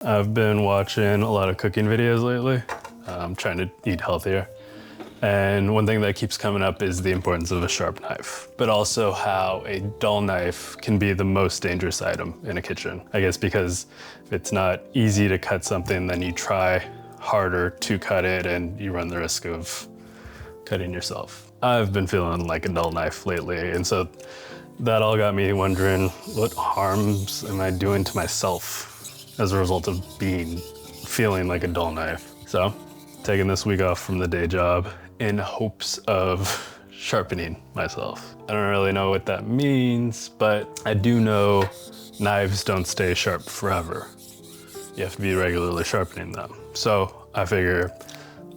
I've been watching a lot of cooking videos lately. I'm trying to eat healthier. And one thing that keeps coming up is the importance of a sharp knife, but also how a dull knife can be the most dangerous item in a kitchen. I guess because if it's not easy to cut something, then you try harder to cut it and you run the risk of cutting yourself. I've been feeling like a dull knife lately, and so that all got me wondering, what harms am I doing to myself as a result of feeling like a dull knife? So, taking this week off from the day job in hopes of sharpening myself. I don't really know what that means, but I do know knives don't stay sharp forever. You have to be regularly sharpening them. So I figure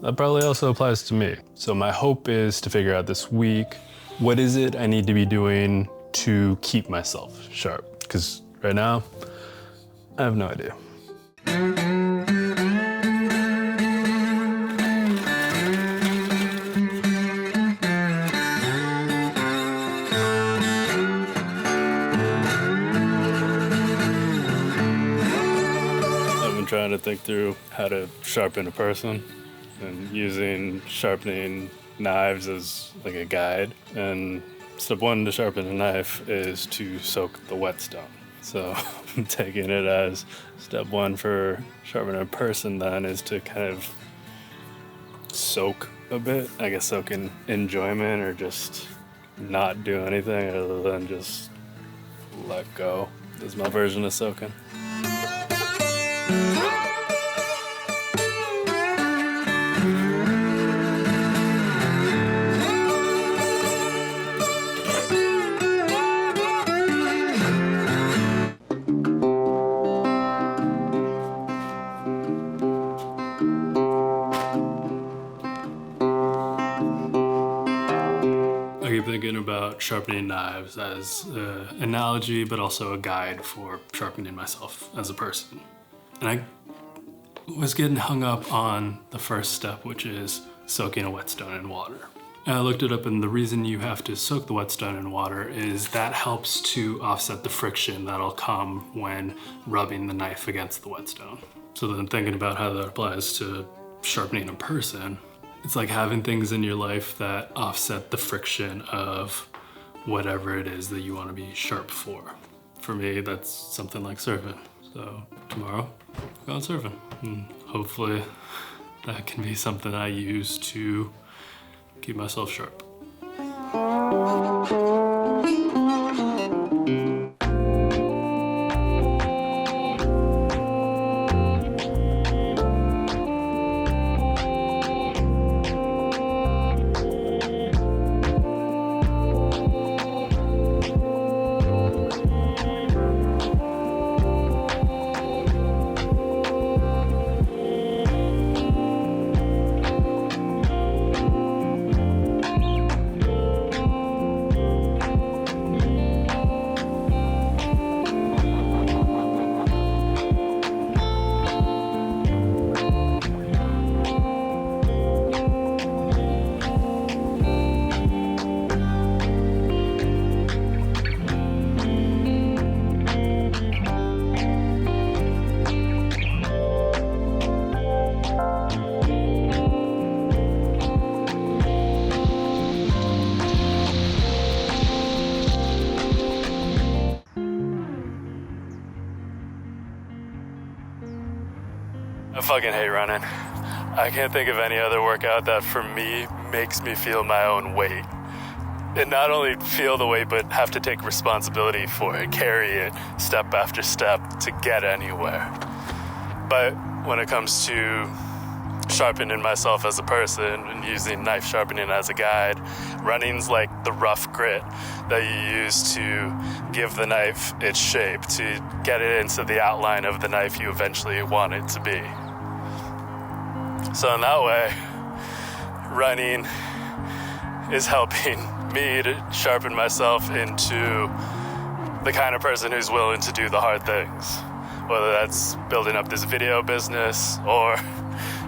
that probably also applies to me. So my hope is to figure out this week, what is it I need to be doing to keep myself sharp? Because right now, I have no idea. Trying to think through how to sharpen a person and using sharpening knives as like a guide. And step one to sharpen a knife is to soak the whetstone. So I'm taking it as step one for sharpening a person then is to kind of soak a bit. I guess soak in enjoyment or just not do anything other than just let go. This is my version of soaking. I keep thinking about sharpening knives as an analogy, but also a guide for sharpening myself as a person. And I was getting hung up on the first step, which is soaking a whetstone in water. And I looked it up, and the reason you have to soak the whetstone in water is that helps to offset the friction that'll come when rubbing the knife against the whetstone. So then thinking about how that applies to sharpening a person, it's like having things in your life that offset the friction of whatever it is that you want to be sharp for. For me, that's something like surfing. So tomorrow, go out surfing. And hopefully that can be something I use to keep myself sharp. I fucking hate running. I can't think of any other workout that for me makes me feel my own weight. And not only feel the weight, but have to take responsibility for it, carry it step after step to get anywhere. But when it comes to sharpening myself as a person and using knife sharpening as a guide, running's like the rough grit that you use to give the knife its shape, to get it into the outline of the knife you eventually want it to be. So in that way, running is helping me to sharpen myself into the kind of person who's willing to do the hard things, whether that's building up this video business or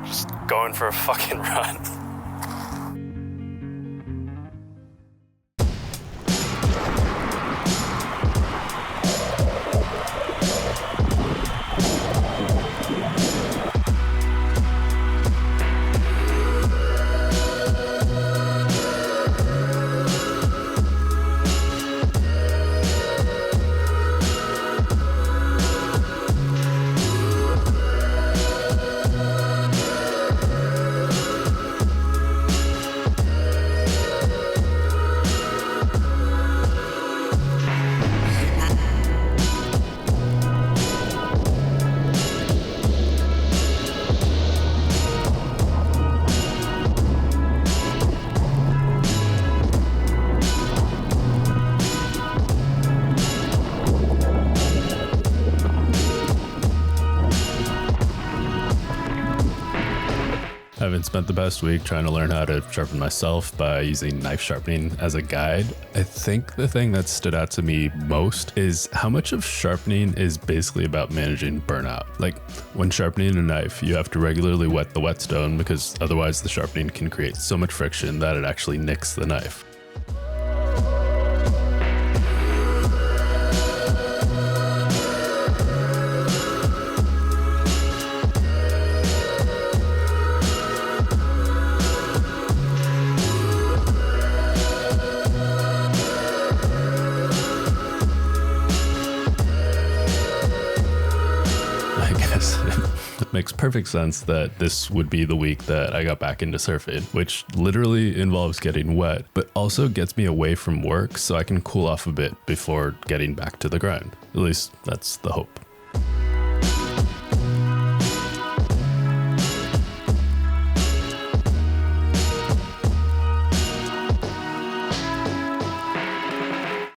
just going for a fucking run. Having spent the past week trying to learn how to sharpen myself by using knife sharpening as a guide, I think the thing that stood out to me most is how much of sharpening is basically about managing burnout. Like when sharpening a knife, you have to regularly wet the whetstone because otherwise the sharpening can create so much friction that it actually nicks the knife. It makes perfect sense that this would be the week that I got back into surfing, which literally involves getting wet, but also gets me away from work so I can cool off a bit before getting back to the grind. At least that's the hope.